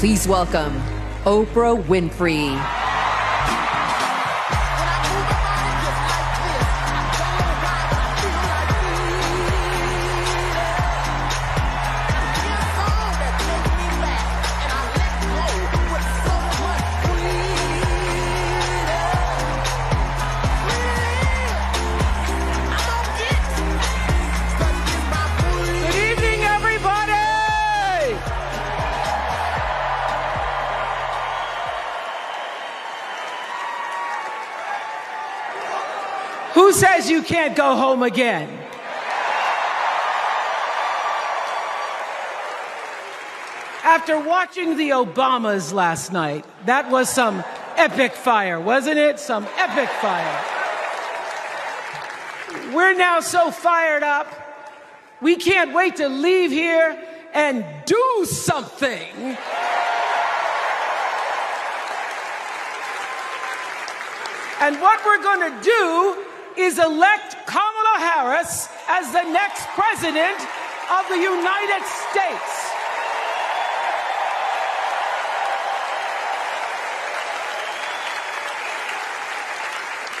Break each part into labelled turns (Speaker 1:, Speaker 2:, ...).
Speaker 1: Please welcome Oprah Winfrey.
Speaker 2: Who says you can't go home again? After watching the Obamas last night, that was some epic fire, wasn't it? Some epic fire. We're now so fired up, we can't wait to leave here and do something. And what we're going to do is elect Kamala Harris as the next president of the United States.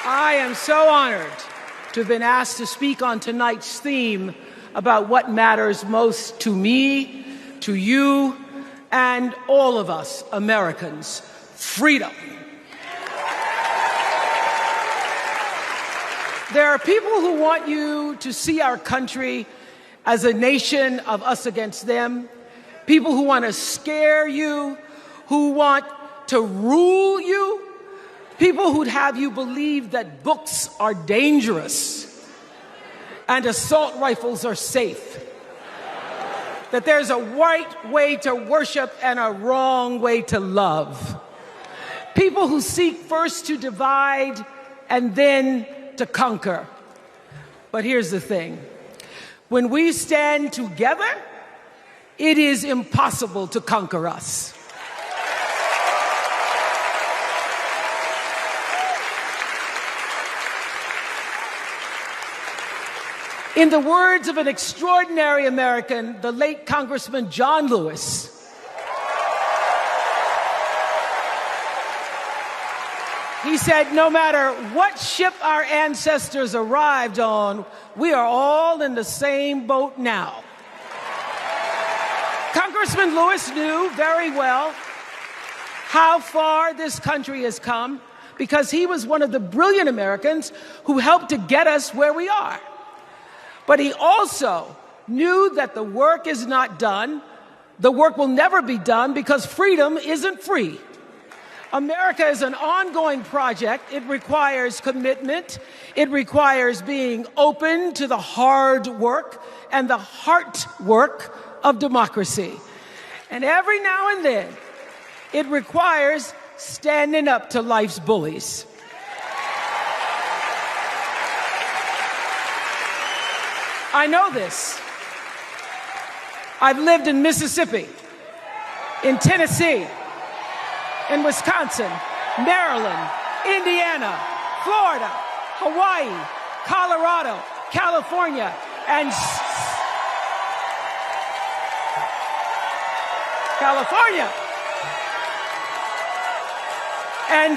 Speaker 2: I am so honored to have been asked to speak on tonight's theme about what matters most to me, to you, and all of us Americans: freedom. There are people who want you to see our country as a nation of us against them, people who want to scare you, who want to rule you, people who'd have you believe that books are dangerous and assault rifles are safe, that there's a right way to worship and a wrong way to love, people who seek first to divide and then to conquer. But here's the thing. When we stand together, it is impossible to conquer us. In the words of an extraordinary American, the late Congressman John Lewis, he said, no matter what ship our ancestors arrived on, we are all in the same boat now. Congressman Lewis knew very well how far this country has come because he was one of the brilliant Americans who helped to get us where we are. But he also knew that the work is not done. The work will never be done because freedom isn't free. America is an ongoing project. It requires commitment. It requires being open to the hard work and the heart work of democracy. And every now and then, it requires standing up to life's bullies. I know this. I've lived in Mississippi, in Tennessee, in Wisconsin, Maryland, Indiana, Florida, Hawaii, Colorado, California, and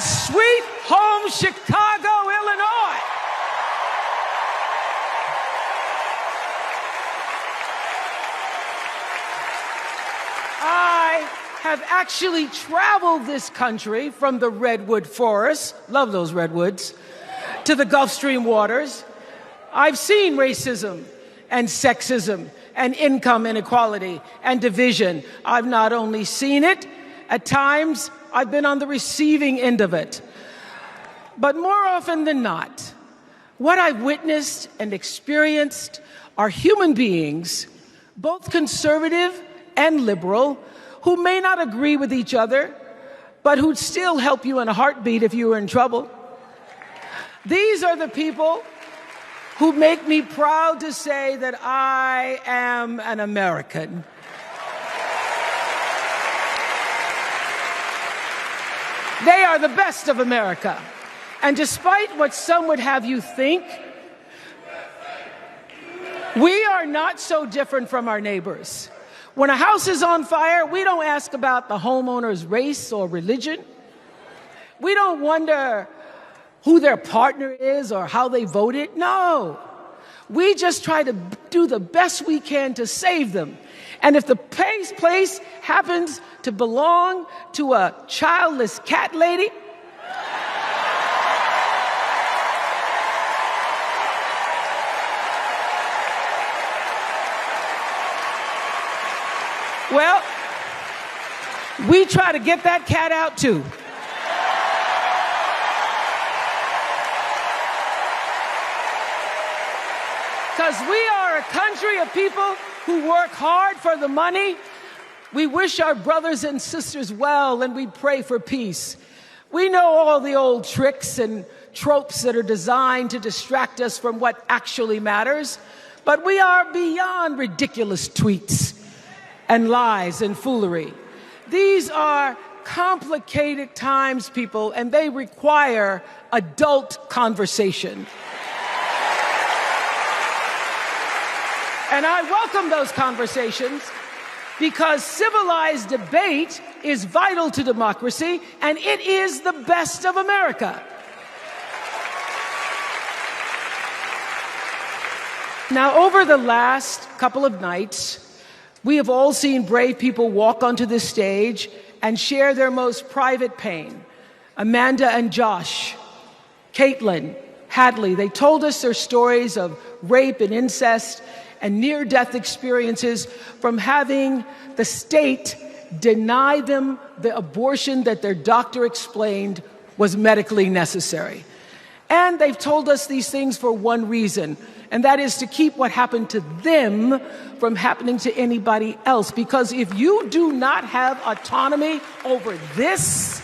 Speaker 2: sweet home Chicago, Illinois. I have actually traveled this country from the redwood forests, love those redwoods, to the Gulf Stream waters. I've seen racism and sexism and income inequality and division. I've not only seen it, at times I've been on the receiving end of it. But more often than not, what I've witnessed and experienced are human beings, both conservative and liberal, who may not agree with each other, but who'd still help you in a heartbeat if you were in trouble. These are the people who make me proud to say that I am an American. They are the best of America. And despite what some would have you think, we are not so different from our neighbors. When a house is on fire, we don't ask about the homeowner's race or religion. We don't wonder who their partner is or how they voted. No. We just try to do the best we can to save them. And if the place happens to belong to a childless cat lady, well, we try to get that cat out too. Because we are a country of people who work hard for the money. We wish our brothers and sisters well, and we pray for peace. We know all the old tricks and tropes that are designed to distract us from what actually matters, but we are beyond ridiculous tweets and lies and foolery. These are complicated times, people, and they require adult conversation. And I welcome those conversations because civilized debate is vital to democracy, and it is the best of America. Now, over the last couple of nights, we have all seen brave people walk onto this stage and share their most private pain. Amanda and Josh, Caitlin, Hadley, they told us their stories of rape and incest and near-death experiences from having the state deny them the abortion that their doctor explained was medically necessary. And they've told us these things for one reason, and that is to keep what happened to them from happening to anybody else. Because if you do not have autonomy over this,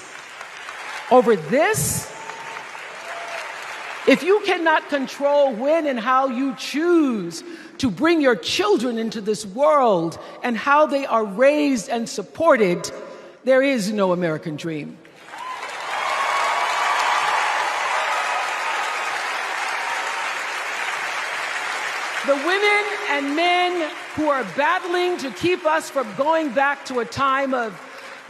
Speaker 2: if you cannot control when and how you choose to bring your children into this world and how they are raised and supported, there is no American dream. The women and men who are battling to keep us from going back to a time of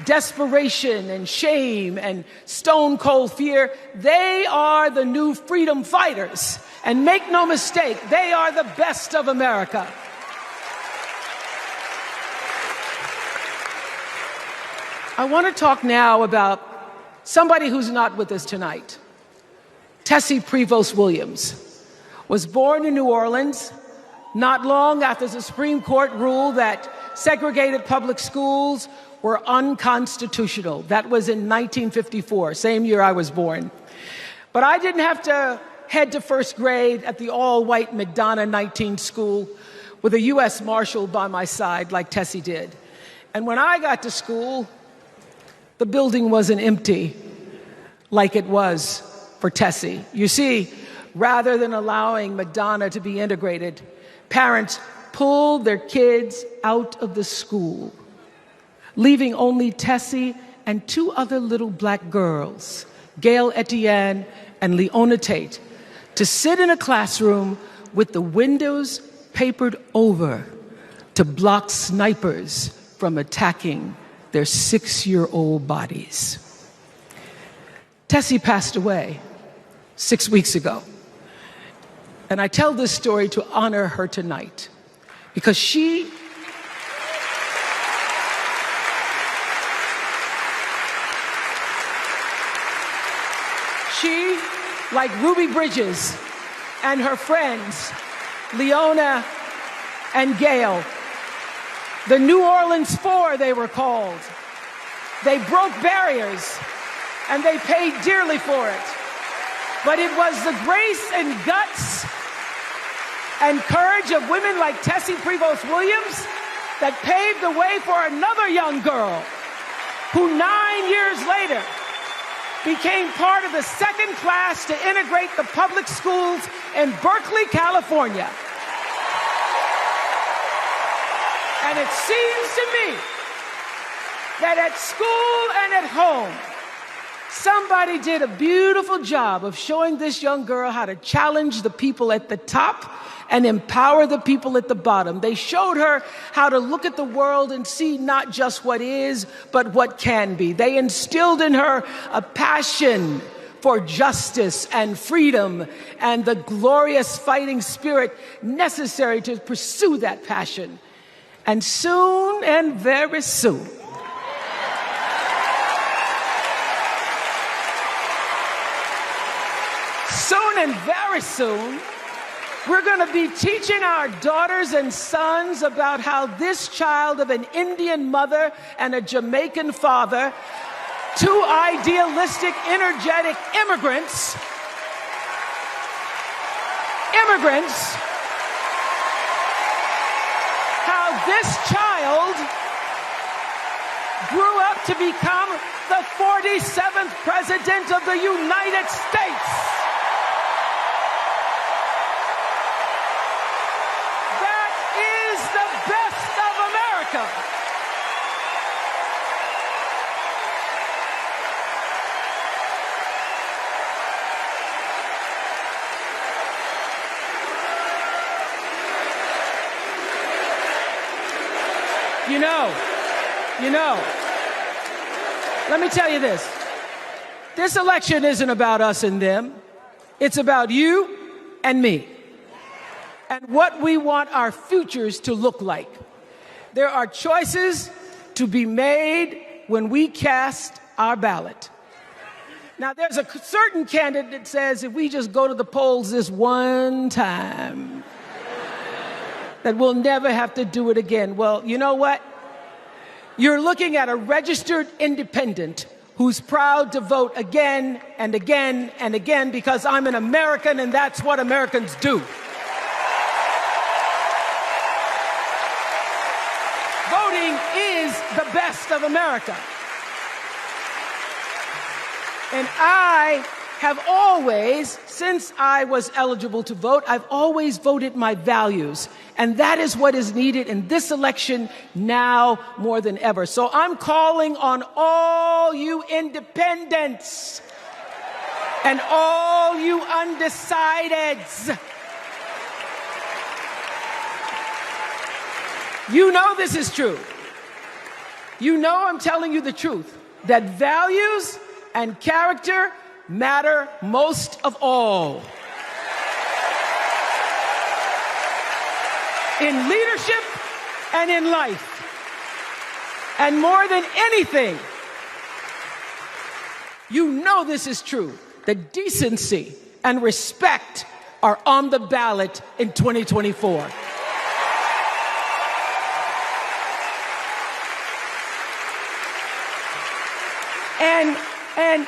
Speaker 2: desperation and shame and stone cold fear, they are the new freedom fighters. And make no mistake, they are the best of America. I want to talk now about somebody who's not with us tonight. Tessie Prevost Williams was born in New Orleans not long after the Supreme Court ruled that segregated public schools were unconstitutional. That was in 1954, same year I was born. But I didn't have to head to first grade at the all-white McDonough 19 school with a U.S. Marshal by my side like Tessie did. And when I got to school, the building wasn't empty like it was for Tessie. You see, rather than allowing McDonough to be integrated, parents pulled their kids out of the school, leaving only Tessie and two other little black girls, Gail Etienne and Leona Tate, to sit in a classroom with the windows papered over to block snipers from attacking their 6-year-old bodies. Tessie passed away 6 weeks ago. And I tell this story to honor her tonight because she like Ruby Bridges and her friends, Leona and Gail, the New Orleans Four, they were called. They broke barriers and they paid dearly for it. But it was the grace and guts and courage of women like Tessie Prevost Williams that paved the way for another young girl who 9 years later became part of the second class to integrate the public schools in Berkeley, California. And it seems to me that at school and at home, somebody did a beautiful job of showing this young girl how to challenge the people at the top and empower the people at the bottom. They showed her how to look at the world and see not just what is, but what can be. They instilled in her a passion for justice and freedom and the glorious fighting spirit necessary to pursue that passion. And soon, and very soon, very soon, we're going to be teaching our daughters and sons about how this child of an Indian mother and a Jamaican father, two idealistic, energetic immigrants, how this child grew up to become the 47th president of the United States. You know, let me tell you this. This election isn't about us and them. It's about you and me and what we want our futures to look like. There are choices to be made when we cast our ballot. Now, there's a certain candidate that says if we just go to the polls this one time, that we'll never have to do it again. Well, you know what? You're looking at a registered independent who's proud to vote again and again and again because I'm an American and that's what Americans do. Voting is the best of America. And I have always, since I was eligible to vote, I've always voted my values. And that is what is needed in this election now more than ever. So I'm calling on all you independents and all you undecideds. You know this is true. You know I'm telling you the truth, that values and character matter most of all. In leadership and in life. And more than anything, you know this is true, that decency and respect are on the ballot in 2024. And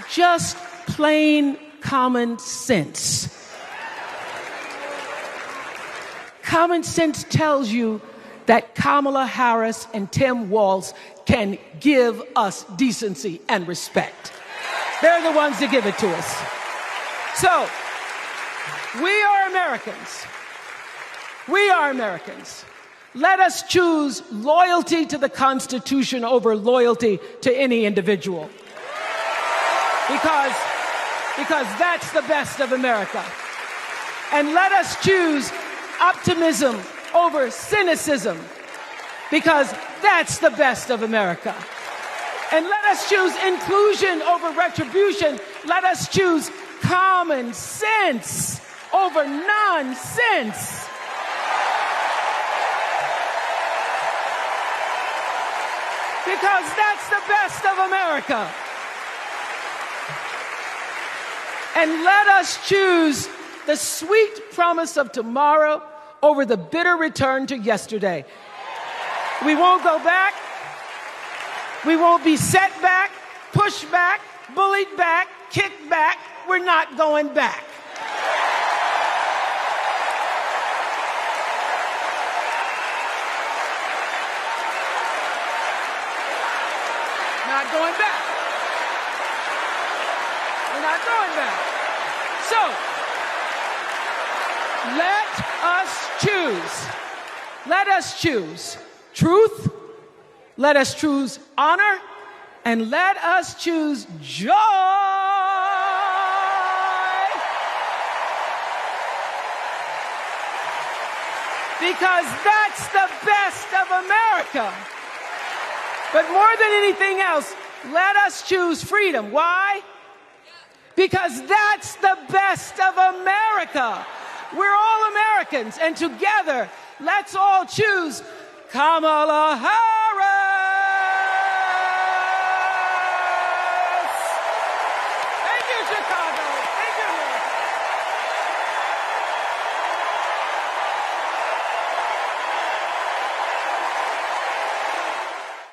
Speaker 2: just plain common sense. Common sense tells you that Kamala Harris and Tim Walz can give us decency and respect. They're the ones that give it to us. So, we are Americans. We are Americans. Let us choose loyalty to the Constitution over loyalty to any individual. Because that's the best of America. And let us choose optimism over cynicism, because that's the best of America. And let us choose inclusion over retribution. Let us choose common sense over nonsense. Because that's the best of America. And let us choose the sweet promise of tomorrow over the bitter return to yesterday. We won't go back. We won't be set back, pushed back, bullied back, kicked back. We're not going back. Not going back. We're not going back. So, let us choose. Let us choose truth. Let us choose honor. And let us choose joy. Because that's the best of America. But more than anything else, let us choose freedom. Why? Because that's the best of America. We're all Americans, and together, let's all choose Kamala Harris.